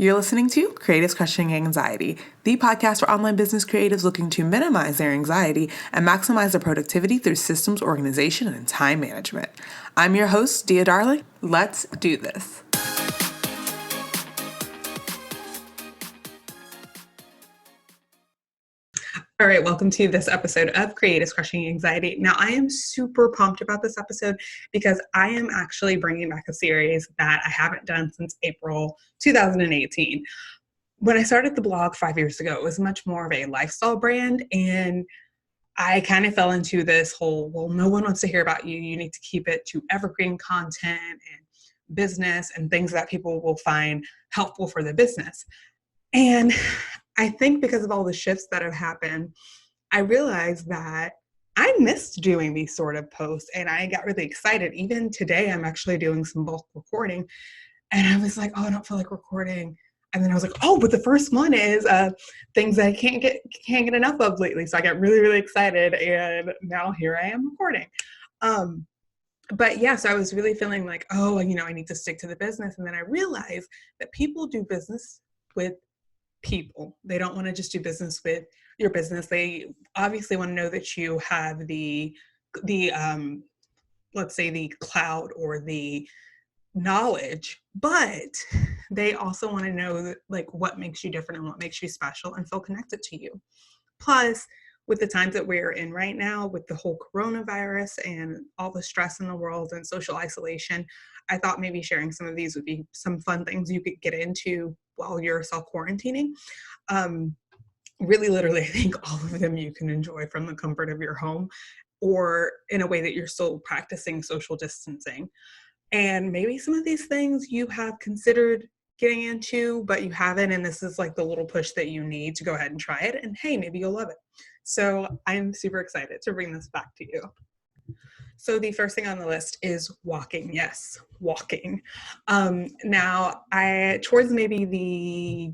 You're listening to Creatives Crushing Anxiety, the podcast for online business creatives looking to minimize their anxiety and maximize their productivity through systems organization and time management. I'm your host, Dia Darling. Let's do this. All right, welcome to this episode of Creatives Crushing Anxiety. Now, I am super pumped about this episode because I am actually bringing back a series that I haven't done since April 2018. When I started the blog 5 years ago, it was much more of a lifestyle brand, and I kind of fell into this whole, well, no one wants to hear about you. You need to keep it to evergreen content and business and things that people will find helpful for the business. And I think because of all the shifts that have happened, I realized that I missed doing these sort of posts, and I got really excited. Even today, I'm actually doing some bulk recording, and I was like, oh, I don't feel like recording. And then I was like, oh, but the first one is things that I can't get enough of lately. So I got really, really excited, and now here I am recording. But yeah, so I was really feeling like, oh, I need to stick to the business. And then I realized that people do business with people. They don't want to just do business with your business. They obviously want to know that you have the let's say the cloud or the knowledge, but they also want to know that, like, what makes you different and what makes you special and feel connected to you. Plus, with the times that we're in right now, with the whole coronavirus and all the stress in the world and social isolation, I thought maybe sharing some of these would be some fun things you could get into while you're self-quarantining. Really, literally, I think all of them you can enjoy from the comfort of your home or in a way that you're still practicing social distancing. And maybe some of these things you have considered getting into, but you haven't. And this is like the little push that you need to go ahead and try it. And hey, maybe you'll love it. So I'm super excited to bring this back to you. So the first thing on the list is walking. Yes, walking. Now, towards maybe the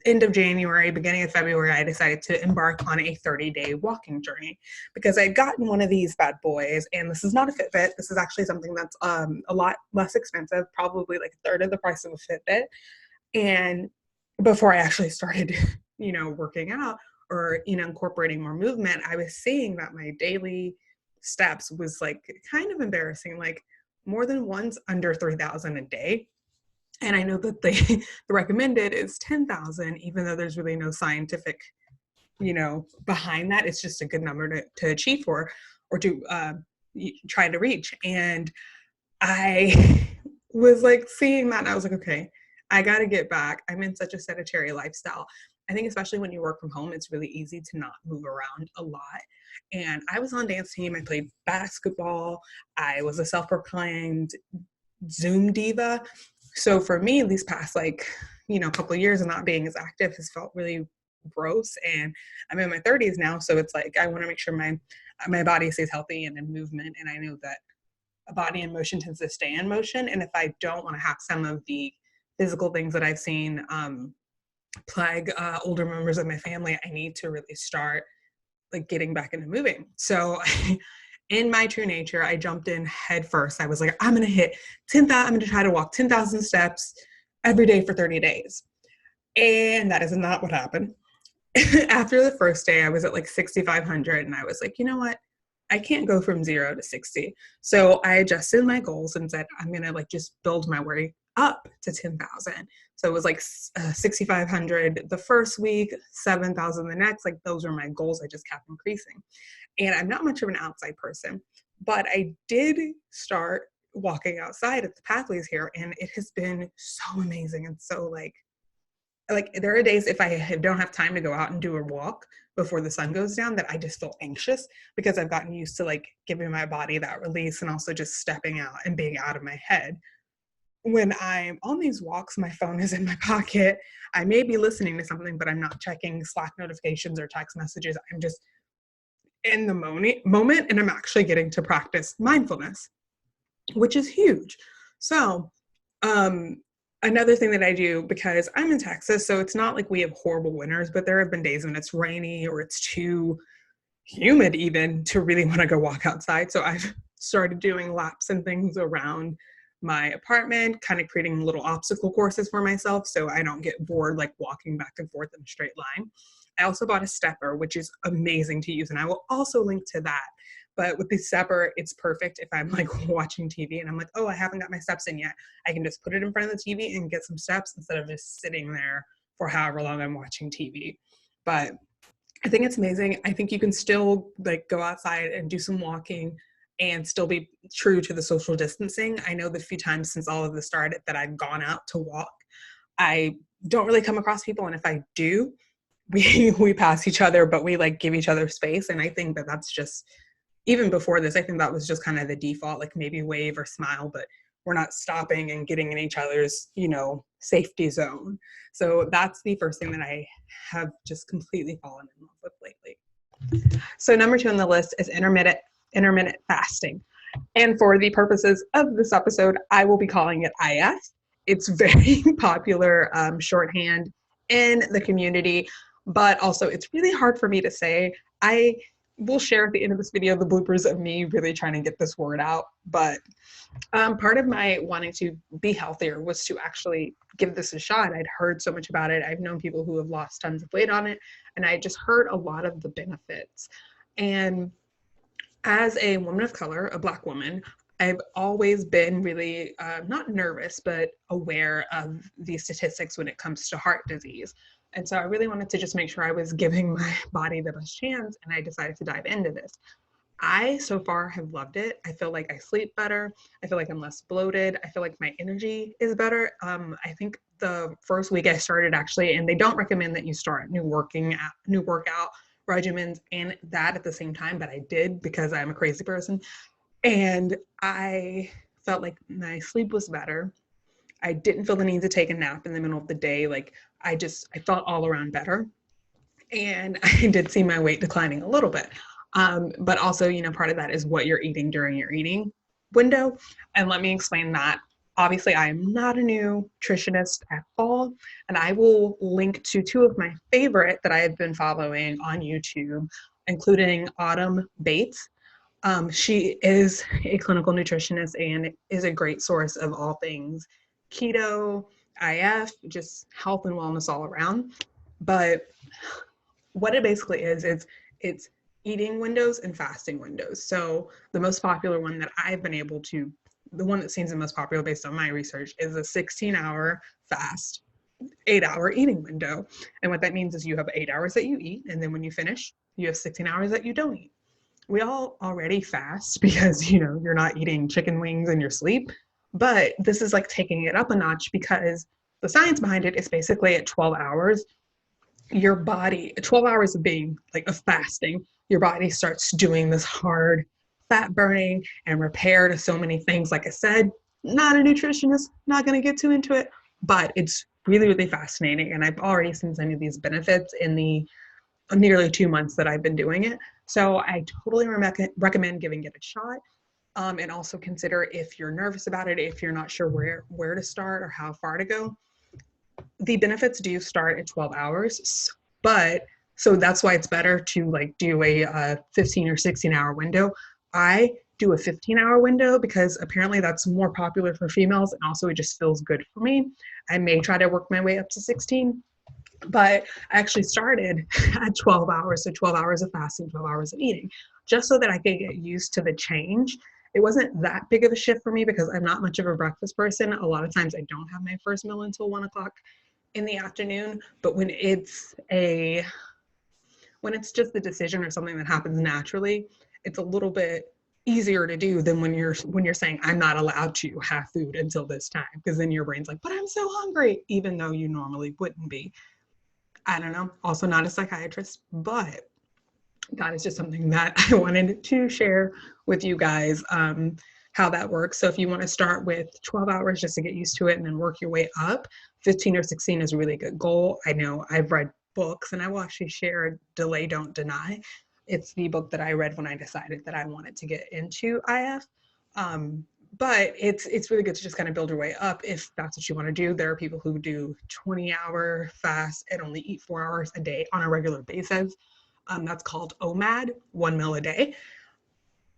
end of January, beginning of February, I decided to embark on a 30-day walking journey because I had gotten one of these bad boys, and this is not a Fitbit. This is actually something that's a lot less expensive, probably like a third of the price of a Fitbit. And before I actually started, working out or, incorporating more movement, I was seeing that my daily steps was like kind of embarrassing, like more than once under 3,000 a day. And I know that the recommended is 10,000, even though there's really no scientific, behind that. It's just a good number to achieve for or to try to reach. And I was like seeing that, and I was like, okay, I got to get back. I'm in such a sedentary lifestyle. I think especially when you work from home, it's really easy to not move around a lot. And I was on dance team. I played basketball. I was a self-proclaimed Zoom diva. So for me, these past couple of years of not being as active has felt really gross. And I'm in my 30s now, so it's like I want to make sure my body stays healthy and in movement. And I know that a body in motion tends to stay in motion. And if I don't want to have some of the physical things that I've seen plague older members of my family, I need to really start like getting back into moving. So in my true nature, I jumped in head first. I was like, I'm going to hit 10,000. I'm going to try to walk 10,000 steps every day for 30 days. And that is not what happened. After the first day, I was at like 6,500. And I was like, you know what? I can't go from 0 to 60. So I adjusted my goals and said, I'm going to just build my way up to 10,000. So it was like 6,500 the first week, 7,000 the next. Like those were my goals. I just kept increasing. And I'm not much of an outside person, but I did start walking outside at the pathways here, and it has been so amazing. And so like there are days if I don't have time to go out and do a walk before the sun goes down that I just feel anxious because I've gotten used to like giving my body that release and also just stepping out and being out of my head. When I'm on these walks, my phone is in my pocket. I may be listening to something, but I'm not checking Slack notifications or text messages. I'm just in the moment, and I'm actually getting to practice mindfulness, which is huge. So, another thing that I do, because I'm in Texas, so it's not like we have horrible winters, but there have been days when it's rainy or it's too humid even to really want to go walk outside. So I've started doing laps and things around my apartment, kind of creating little obstacle courses for myself so I don't get bored like walking back and forth in a straight line. I also bought a stepper, which is amazing to use, and I will also link to that. But with the stepper, it's perfect if I'm like watching TV and I'm like, oh, I haven't got my steps in yet. I can just put it in front of the TV and get some steps instead of just sitting there for however long I'm watching TV. But I think it's amazing. I think you can still like go outside and do some walking and still be true to the social distancing. I know the few times since all of this started that I've gone out to walk, I don't really come across people. And if I do, we pass each other, but we like give each other space. And I think that that's just, even before this, I think that was just kind of the default, like maybe wave or smile, but we're not stopping and getting in each other's, safety zone. So that's the first thing that I have just completely fallen in love with lately. So number 2 on the list is intermittent fasting. And for the purposes of this episode, I will be calling it IF. It's very popular shorthand in the community, but also it's really hard for me to say. I will share at the end of this video the bloopers of me really trying to get this word out. But part of my wanting to be healthier was to actually give this a shot. I'd heard so much about it. I've known people who have lost tons of weight on it, and I just heard a lot of the benefits. And as a woman of color, a Black woman, I've always been really not nervous, but aware of the statistics when it comes to heart disease. And so I really wanted to just make sure I was giving my body the best chance, and I decided to dive into this. I so far have loved it. I feel like I sleep better. I feel like I'm less bloated. I feel like my energy is better. I think the first week I started actually, and they don't recommend that you start new workout regimens and that at the same time, but I did because I'm a crazy person. And I felt like my sleep was better. I didn't feel the need to take a nap in the middle of the day. Like I felt all around better. And I did see my weight declining a little bit. But also, part of that is what you're eating during your eating window. And let me explain that. Obviously, I am not a nutritionist at all. And I will link to 2 of my favorite that I have been following on YouTube, including Autumn Bates. She is a clinical nutritionist and is a great source of all things keto, IF, just health and wellness all around. But what it basically is it's eating windows and fasting windows. So the most popular one that I've been able to, the one that seems the most popular based on my research, is a 16-hour fast, 8-hour eating window. And what that means is you have 8 hours that you eat, and then when you finish, you have 16 hours that you don't eat. We all already fast because, you're not eating chicken wings in your sleep, but this is like taking it up a notch because the science behind it is basically at 12 hours, your body, 12 hours of being like of fasting, your body starts doing this hard fat burning and repair to so many things. Like I said, not a nutritionist, not going to get too into it, but it's really, really fascinating. And I've already seen some of these benefits in the nearly 2 months that I've been doing it. So I totally recommend giving it a shot. And also consider if you're nervous about it, if you're not sure where to start or how far to go. The benefits do start at 12 hours, but so that's why it's better to like do a 15 or 16-hour window. I do a 15-hour window because apparently that's more popular for females, and also it just feels good for me. I may try to work my way up to 16, but I actually started at 12 hours. So 12 hours of fasting, 12 hours of eating, just so that I could get used to the change. It wasn't that big of a shift for me because I'm not much of a breakfast person. A lot of times I don't have my first meal until 1 o'clock in the afternoon. But when it's just the decision or something that happens naturally, it's a little bit easier to do than when you're saying I'm not allowed to have food until this time, because then your brain's like, but I'm so hungry, even though you normally wouldn't be. I don't know. Also not a psychiatrist, but that is just something that I wanted to share with you guys, how that works. So if you want to start with 12 hours just to get used to it and then work your way up, 15 or 16 is a really good goal. I know I've read books, and I will actually share Delay, Don't Deny. It's the book that I read when I decided that I wanted to get into IF. But it's really good to just kind of build your way up if that's what you want to do. There are people who do 20-hour fast and only eat 4 hours a day on a regular basis. That's called OMAD, 1 meal a day.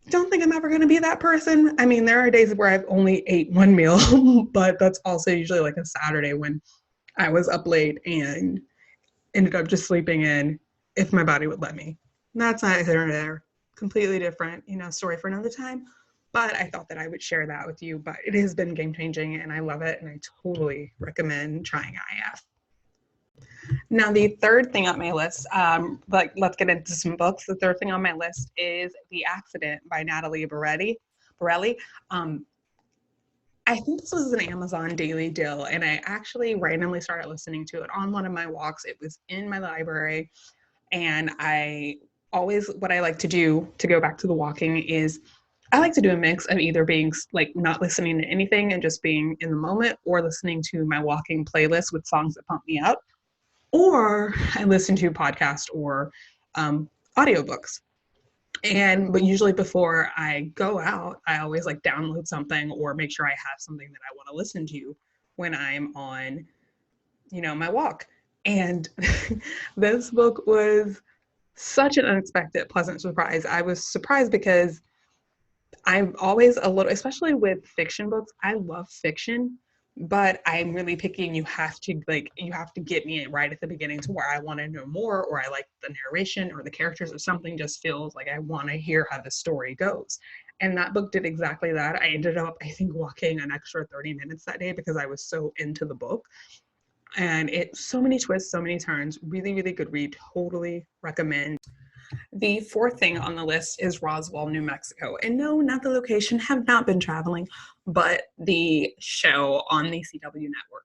don't think I'm ever going to be that person. I mean, there are days where I've only ate one meal, but that's also usually like a Saturday when I was up late and ended up just sleeping in if my body would let me. That's neither there. Completely different, story for another time. But I thought that I would share that with you. But it has been game changing and I love it. And I totally recommend trying IF. Now, the third thing on my list, let's get into some books. The third thing on my list is The Accident by Natalie Borelli. Um, I think this was an Amazon Daily Deal, and I actually randomly started listening to it on one of my walks. It was in my library, and what I like to do to go back to the walking is I like to do a mix of either being like not listening to anything and just being in the moment, or listening to my walking playlist with songs that pump me up, or I listen to podcasts or audiobooks. But usually before I go out, I always like download something or make sure I have something that I want to listen to when I'm on, my walk. And this book was such an unexpected, pleasant surprise. I was surprised because I'm always a little, especially with fiction books, I love fiction, but I'm really picky and you have to get me right at the beginning to where I want to know more, or I like the narration or the characters or something just feels like I want to hear how the story goes. And that book did exactly that. I ended up, I think, walking an extra 30 minutes that day because I was so into the book. And so many twists, so many turns, really, really good read. Totally recommend. The fourth thing on the list is Roswell, New Mexico. And no, not the location, have not been traveling, but the show on the CW network.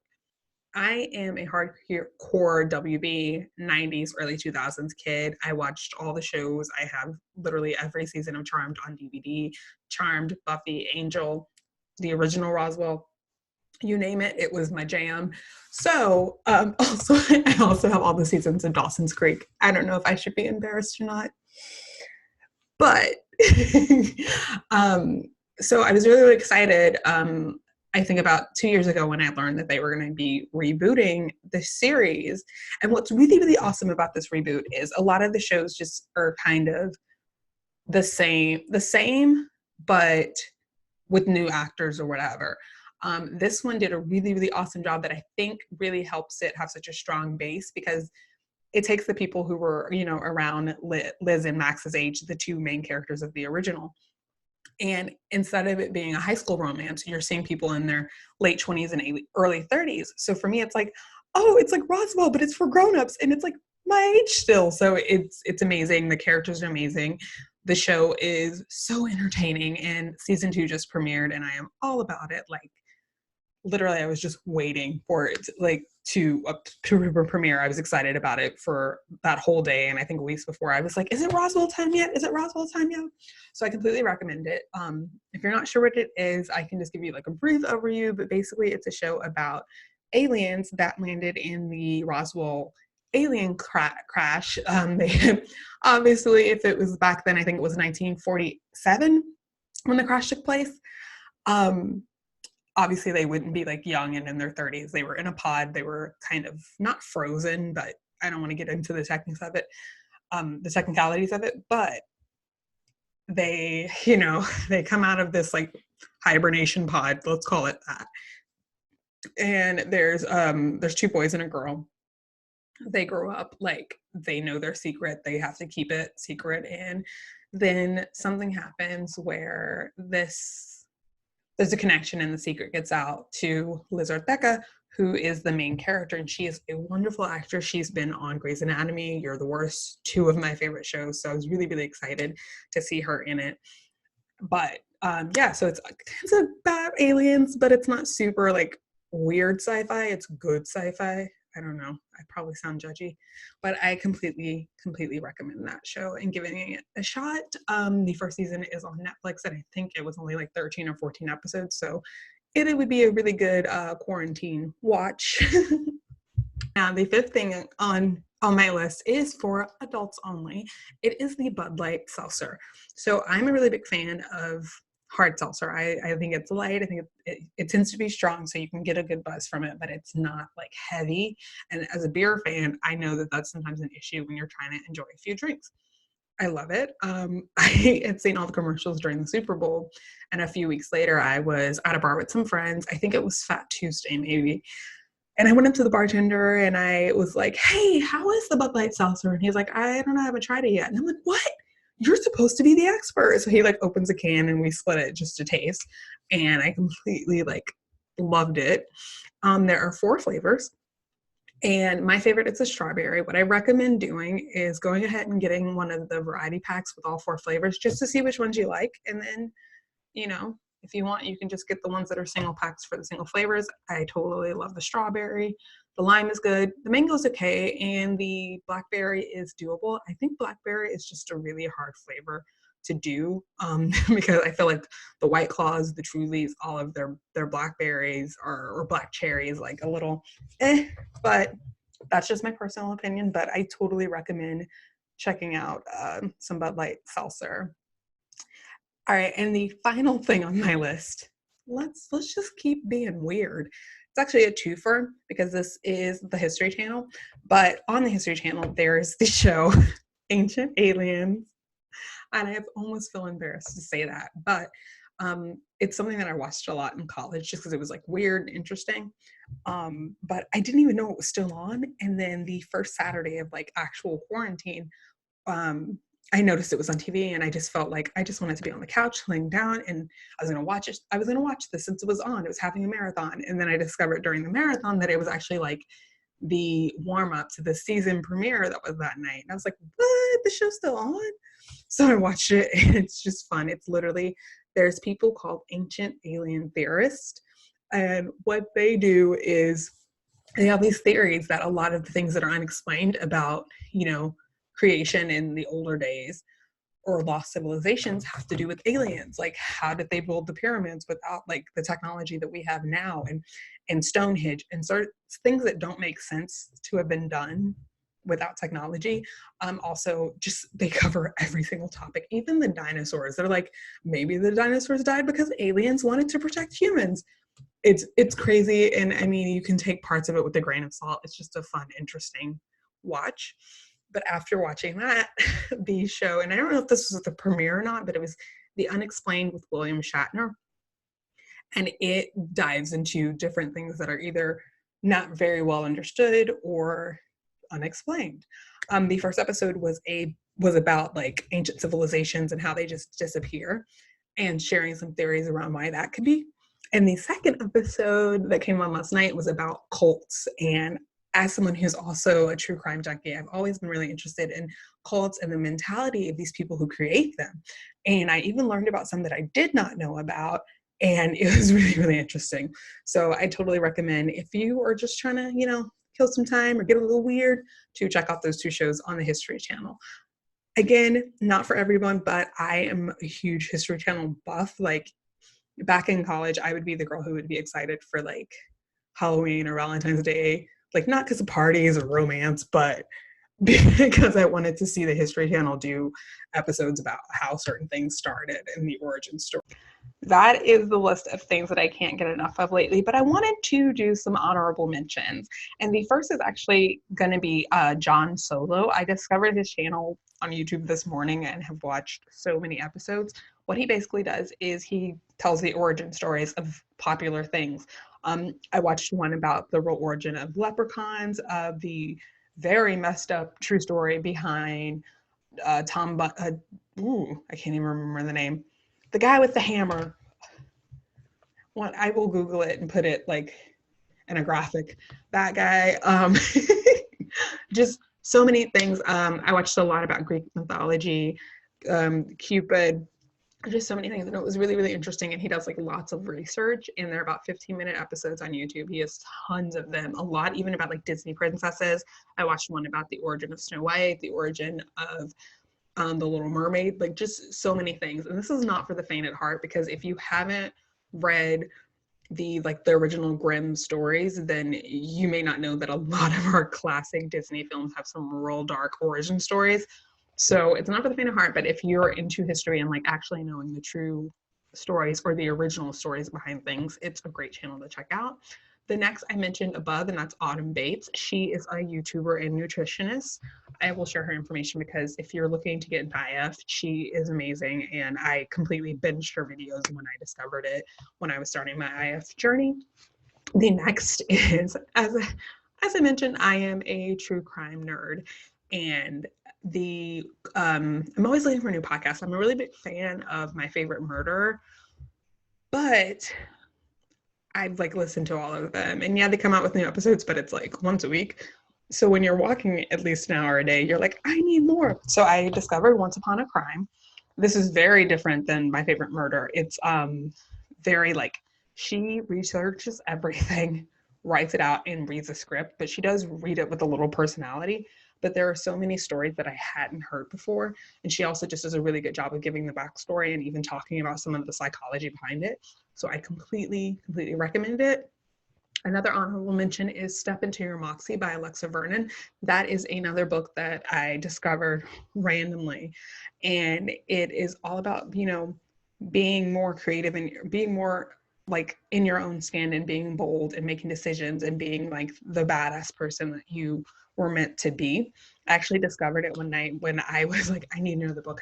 I am a hardcore WB 90s, early 2000s kid. I watched all the shows. I have literally every season of Charmed on DVD. Charmed, Buffy, Angel, the original Roswell, you name it, it was my jam. So also, I also have all the seasons of Dawson's Creek. I don't know if I should be embarrassed or not, but um, so I was really, really excited. I think about 2 years ago when I learned that they were going to be rebooting the series. And what's really, really awesome about this reboot is a lot of the shows just are kind of the same, but with new actors or whatever. This one did a really, really awesome job that I think really helps it have such a strong base because it takes the people who were, around Liz and Max's age, the two main characters of the original. And instead of it being a high school romance, you're seeing people in their late 20s and early 30s. So for me, it's like, oh, it's like Roswell, but it's for grown-ups and it's like my age still. So it's amazing. The characters are amazing. The show is so entertaining, and season 2 just premiered and I am all about it. Like literally I was just waiting for it to premiere. I was excited about it for that whole day, and I think weeks before I was like, is it Roswell time yet? Is it Roswell time yet? So I completely recommend it. If you're not sure what it is, I can just give you like a brief overview, but basically it's a show about aliens that landed in the Roswell alien crash. They obviously, if it was back then, I think it was 1947 when the crash took place. um, Obviously they wouldn't be like young and in their 30s. They were in a pod. They were kind of not frozen, but I don't want to get into the techniques of it, the technicalities of it. But they, they come out of this like hibernation pod, let's call it that. And there's two boys and a girl. They grow up like they know their secret. They have to keep it secret. And then something happens where there's a connection and the secret gets out to Liz Orteca, who is the main character. And she is a wonderful actress. She's been on Grey's Anatomy, You're the Worst, two of my favorite shows. So I was really, really excited to see her in it. But yeah, so it's about aliens, but it's not super like weird sci-fi. It's good sci-fi. I don't know. I probably sound judgy, but I completely, completely recommend that show and giving it a shot. The first season is on Netflix, and I think it was only like 13 or 14 episodes. So it would be a really good quarantine watch. Now, the fifth thing on my list is for adults only. It is the Bud Light seltzer. So I'm a really big fan of hard seltzer. I think it's light. I think it tends to be strong, so you can get a good buzz from it, but it's not like heavy. And as a beer fan, I know that that's sometimes an issue when you're trying to enjoy a few drinks. I love it. I had seen all the commercials during the Super Bowl, and a few weeks later, I was at a bar with some friends. I think it was Fat Tuesday, maybe. And I went up to the bartender and I was like, "Hey, how is the Bud Light seltzer?" And he's like, "I don't know, I haven't tried it yet." And I'm like, "What? You're supposed to be the expert." So he like opens a can and we split it just to taste. And I completely like loved it. There are 4 flavors. And my favorite is a strawberry. What I recommend doing is going ahead and getting one of the variety packs with all 4 flavors just to see which ones you like. And then, you know, if you want, you can just get the ones that are single packs for the single flavors. I totally love the strawberry. The lime is good. The mango is okay. And the blackberry is doable. I think blackberry is just a really hard flavor to do because I feel like the White Claws, the Trulies, all of their blackberries or black cherries, like a little but that's just my personal opinion. But I totally recommend checking out some Bud Light seltzer. All right, and the final thing on my list, let's just keep being weird. It's actually a twofer because this is the History Channel, but on the History Channel there's the show Ancient Aliens, and I almost feel embarrassed to say that, but it's something that I watched a lot in college just because it was like weird and interesting. But I didn't even know it was still on, and then the first Saturday of like actual quarantine, um, I noticed it was on TV and I just felt like I just wanted to be on the couch laying down and I was going to watch it. I was going to watch this since it was on. It was having a marathon. And then I discovered during the marathon that it was actually like the warm up to the season premiere that was that night. And I was like, what? The show's still on? So I watched it and it's just fun. It's literally, there's people called ancient alien theorists. And what they do is they have these theories that a lot of the things that are unexplained about, creation in the older days or lost civilizations have to do with aliens. Like, how did they build the pyramids without like the technology that we have now, and Stonehenge, and sort of things that don't make sense to have been done without technology. Also, just they cover every single topic, even the dinosaurs. They're like, maybe the dinosaurs died because aliens wanted to protect humans. It's crazy, and I mean, you can take parts of it with a grain of salt. It's just a fun, interesting watch. But after watching that, the show, and I don't know if this was the premiere or not, but it was The Unexplained with William Shatner. And it dives into different things that are either not very well understood or unexplained. The first episode was about like ancient civilizations and how they just disappear, and sharing some theories around why that could be. And the second episode that came on last night was about cults. And as someone who's also a true crime junkie, I've always been really interested in cults and the mentality of these people who create them. And I even learned about some that I did not know about. And it was really, really interesting. So I totally recommend, if you are just trying to, kill some time or get a little weird, to check out those 2 shows on the History Channel. Again, not for everyone, but I am a huge History Channel buff. Like, back in college, I would be the girl who would be excited for like Halloween or Valentine's Day, like not because of parties or romance, but because I wanted to see the History Channel do episodes about how certain things started and the origin story. That is the list of things that I can't get enough of lately, but I wanted to do some honorable mentions. And the first is actually going to be John Solo. I discovered his channel on YouTube this morning and have watched so many episodes. What he basically does is he tells the origin stories of popular things. I watched one about the real origin of leprechauns, of the very messed up true story behind I can't even remember the name. The guy with the hammer. I will Google it and put it like in a graphic. That guy. Just so many things. I watched a lot about Greek mythology, Cupid, just so many things. And it was really, really interesting. And he does like lots of research, and they're about 15-minute episodes on YouTube. He has tons of them, a lot even about like Disney princesses. I watched one about the origin of Snow White, the origin of the Little Mermaid, like just so many things. And this is not for the faint at heart, because if you haven't read the original Grimm stories, then you may not know that a lot of our classic Disney films have some real dark origin stories. So it's not for the faint of heart, but if you're into history and like actually knowing the true stories or the original stories behind things, it's a great channel to check out. The next I mentioned above, and that's Autumn Bates. She is a YouTuber and nutritionist. I will share her information because if you're looking to get into IF, she is amazing. And I completely binged her videos when I discovered it when I was starting my IF journey. The next is, as I mentioned, I am a true crime nerd. And I'm always looking for new podcasts. I'm a really big fan of My Favorite Murder, but I've like listened to all of them. And yeah, they come out with new episodes, but it's like once a week. So when you're walking at least an hour a day, you're like, I need more. So I discovered Once Upon a Crime. This is very different than My Favorite Murder. It's very like, she researches everything, writes it out, and reads a script, but she does read it with a little personality. But there are so many stories that I hadn't heard before. And she also just does a really good job of giving the backstory and even talking about some of the psychology behind it. So I completely recommend it. Another honorable mention is Step Into Your Moxie by Alexa Vernon. That is another book that I discovered randomly. And it is all about, being more creative and being more like in your own skin and being bold and making decisions and being like the badass person that you were meant to be. I actually discovered it one night when I was like, I need another book.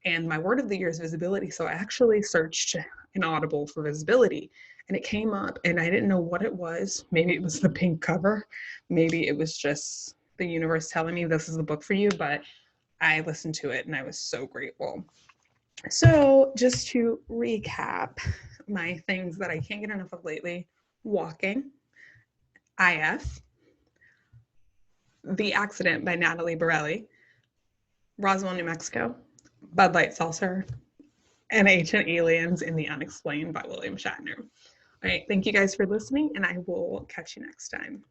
And my word of the year is visibility. So I actually searched in Audible for visibility and it came up and I didn't know what it was. Maybe it was the pink cover. Maybe it was just the universe telling me this is the book for you, but I listened to it and I was so grateful. So just to recap my things that I can't get enough of lately: walking, IF, The Accident by Natalie Borelli, Roswell, New Mexico, Bud Light Seltzer, and Ancient Aliens in the Unexplained by William Shatner. All right, thank you guys for listening, and I will catch you next time.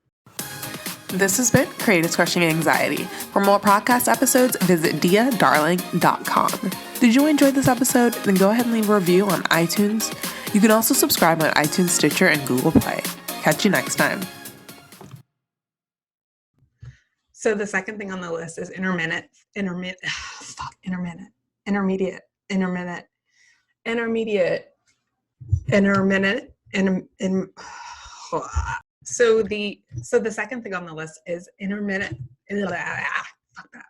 This has been Creative Crushing Anxiety. For more podcast episodes, visit diadarling.com. Did you enjoy this episode? Then go ahead and leave a review on iTunes. You can also subscribe on iTunes, Stitcher, and Google Play. Catch you next time. So the second thing on the list is intermediate, So the second thing on the list is intermittent. Fuck that.